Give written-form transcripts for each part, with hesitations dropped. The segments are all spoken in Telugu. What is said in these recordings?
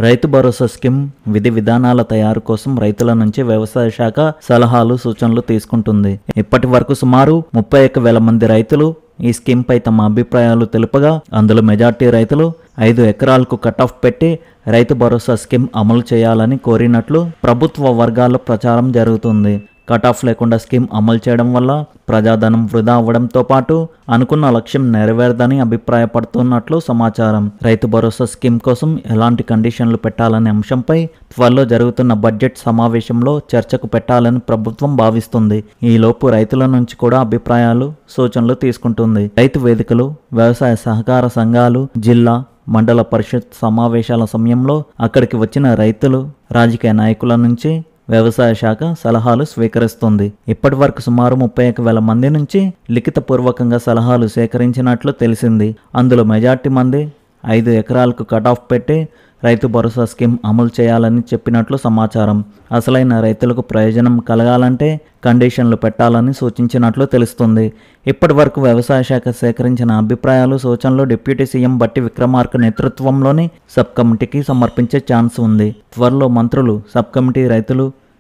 రైతు భరోసా స్కీమ్ విధి విధానాల తయారు కోసం రైతుల నుంచి వ్యవసాయ శాఖ సలహాలు సూచనలు తీసుకుంటుంది. ఇప్పటి వరకు సుమారు 31,000 మంది రైతులు ఈ స్కీమ్ పై తమ అభిప్రాయాలు తెలుపగా అందులో మెజార్టీ రైతులు 5 ఎకరాలకు కట్ ఆఫ్ పెట్టి రైతు భరోసా స్కీమ్ అమలు చేయాలని కోరినట్లు ప్రభుత్వ వర్గాల్లో ప్రచారం జరుగుతుంది. కట్ ఆఫ్ లేకుండా స్కీమ్ అమలు చేయడం వల్ల ప్రజాధనం వృధా అవ్వడంతో పాటు అనుకున్న లక్ష్యం నెరవేరదని అభిప్రాయపడుతున్నట్లు సమాచారం. రైతు భరోసా స్కీమ్ కోసం ఎలాంటి కండిషన్లు పెట్టాలనే అంశంపై త్వరలో జరుగుతున్న బడ్జెట్ సమావేశంలో చర్చకు పెట్టాలని ప్రభుత్వం భావిస్తుంది. ఈలోపు రైతుల నుంచి కూడా అభిప్రాయాలు సూచనలు తీసుకుంటుంది. రైతు వేదికలు, వ్యవసాయ సహకార సంఘాలు, జిల్లా మండల పరిషత్ సమావేశాల సమయంలో అక్కడికి వచ్చిన రైతులు, రాజకీయ నాయకుల నుంచి వ్యవసాయ శాఖ సలహాలు స్వీకరిస్తుంది. ఇప్పటి వరకు సుమారు 31,000 మంది నుంచి లిఖితపూర్వకంగా సలహాలు సేకరించినట్లు తెలిసింది. అందులో మెజార్టీ మంది 5 ఎకరాలకు కట్ ఆఫ్ పెట్టి రైతు భరోసా స్కీమ్ అమలు చేయాలని చెప్పినట్లు సమాచారం. అసలైన రైతులకు ప్రయోజనం కలగాలంటే కండిషన్లు పెట్టాలని సూచించినట్లు తెలుస్తుంది. ఇప్పటి వరకు వ్యవసాయ శాఖ సేకరించిన అభిప్రాయాలు, సూచనలు డిప్యూటీ సీఎం బట్టి విక్రమార్క నేతృత్వంలోని సబ్ కమిటీకి సమర్పించే ఛాన్స్ ఉంది. త్వరలో మంత్రులు సబ్ కమిటీ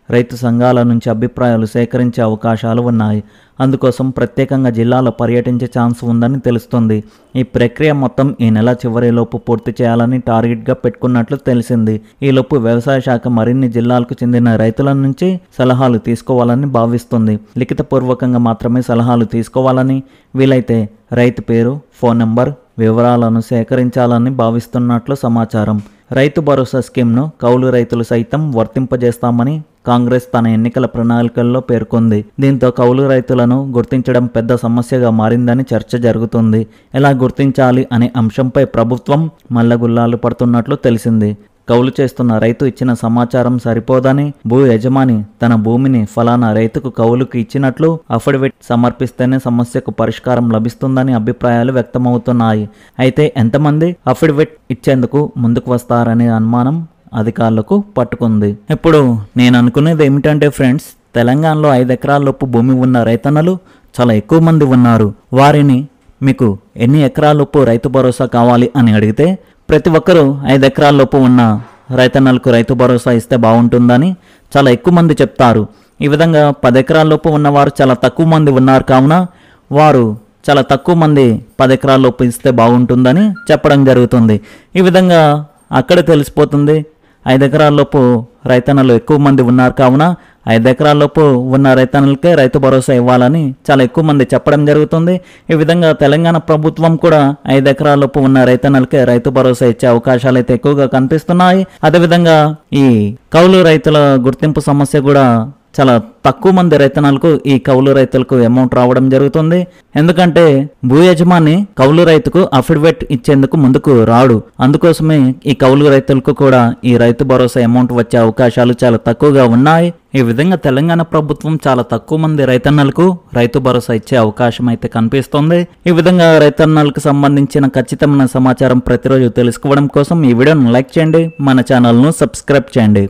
రైతు సంఘాల నుంచి అభిప్రాయాలు సేకరించే అవకాశాలు ఉన్నాయి. అందుకోసం ప్రత్యేకంగా జిల్లాలో పర్యటించే ఛాన్స్ ఉందని తెలుస్తుంది. ఈ ప్రక్రియ మొత్తం ఈ నెల చివరిలోపు పూర్తి చేయాలని టార్గెట్గా పెట్టుకున్నట్లు తెలిసింది. ఈలోపు వ్యవసాయ శాఖ మరిన్ని జిల్లాలకు చెందిన రైతుల నుంచి సలహాలు తీసుకోవాలని భావిస్తుంది. లిఖితపూర్వకంగా మాత్రమే సలహాలు తీసుకోవాలని, వీలైతే రైతు పేరు, ఫోన్ నెంబర్ వివరాలను సేకరించాలని భావిస్తున్నట్లు సమాచారం. రైతు భరోసా స్కీమ్ను కౌలు రైతులు సైతం వర్తింపజేస్తామని కాంగ్రెస్ తన ఎన్నికల ప్రణాళికల్లో పేర్కొంది. దీంతో కౌలు రైతులను గుర్తించడం పెద్ద సమస్యగా మారిందని చర్చ జరుగుతుంది. ఎలా గుర్తించాలి అనే అంశంపై ప్రభుత్వం మల్లగుల్లాలు పడుతున్నట్లు తెలిసింది. కౌలు చేస్తున్న రైతు ఇచ్చిన సమాచారం సరిపోదని, భూ యజమాని తన భూమిని ఫలానా రైతుకు కౌలుకు ఇచ్చినట్లు అఫిడవిట్ సమర్పిస్తేనే సమస్యకు పరిష్కారం లభిస్తుందని అభిప్రాయాలు వ్యక్తమవుతున్నాయి. అయితే ఎంతమంది అఫిడవిట్ ఇచ్చేందుకు ముందుకు వస్తారనే అనుమానం అధికారులకు పట్టుకుంది. ఇప్పుడు నేను అనుకునేది ఏమిటంటే ఫ్రెండ్స్, తెలంగాణలో 5 ఎకరాల లోపు భూమి ఉన్న రైతన్నలు చాలా ఎక్కువ మంది ఉన్నారు. వారిని మీకు ఎన్ని ఎకరాల లోపు రైతు భరోసా కావాలి అని అడిగితే ప్రతి ఒక్కరూ 5 ఎకరాల లోపు ఉన్న రైతన్నలకు రైతు భరోసా ఇస్తే బాగుంటుందని చాలా ఎక్కువ మంది చెప్తారు. ఈ విధంగా 10 ఎకరాల లోపు ఉన్నవారు చాలా తక్కువ మంది ఉన్నారు. కావున వారు చాలా తక్కువ మంది 10 ఎకరాల లోపు ఇస్తే బాగుంటుందని చెప్పడం జరుగుతుంది. ఈ విధంగా అక్కడ తెలిసిపోతుంది 5 ఎకరాల లోపు రైతన్నలు ఎక్కువ మంది ఉన్నారు. కావున 5 ఎకరాల లోపు ఉన్న రైతన్నలకే రైతు భరోసా ఇవ్వాలని చాలా ఎక్కువ మంది చెప్పడం జరుగుతుంది. ఈ విధంగా తెలంగాణ ప్రభుత్వం కూడా 5 ఎకరాల లోపు ఉన్న రైతన్నలకే రైతు భరోసా ఇచ్చే అవకాశాలు అయితే ఎక్కువగా కనిపిస్తున్నాయి. అదేవిధంగా ఈ కౌలు రైతుల గుర్తింపు సమస్య కూడా చాలా తక్కువ మంది రైతన్నలకు, ఈ కౌలు రైతులకు అమౌంట్ రావడం జరుగుతుంది. ఎందుకంటే భూ యజమాని కౌలు రైతుకు అఫిడవిట్ ఇచ్చేందుకు ముందుకు రాడు. అందుకోసమే ఈ కౌలు రైతులకు కూడా ఈ రైతు భరోసా అమౌంట్ వచ్చే అవకాశాలు చాలా తక్కువగా ఉన్నాయి. ఈ విధంగా తెలంగాణ ప్రభుత్వం చాలా తక్కువ మంది రైతన్నలకు రైతు భరోసా ఇచ్చే అవకాశం అయితే కనిపిస్తుంది. ఈ విధంగా రైతన్నలకు సంబంధించిన ఖచ్చితమైన సమాచారం ప్రతిరోజు తెలుసుకోవడం కోసం ఈ వీడియోను లైక్ చేయండి, మన ఛానల్ను సబ్స్క్రైబ్ చేయండి.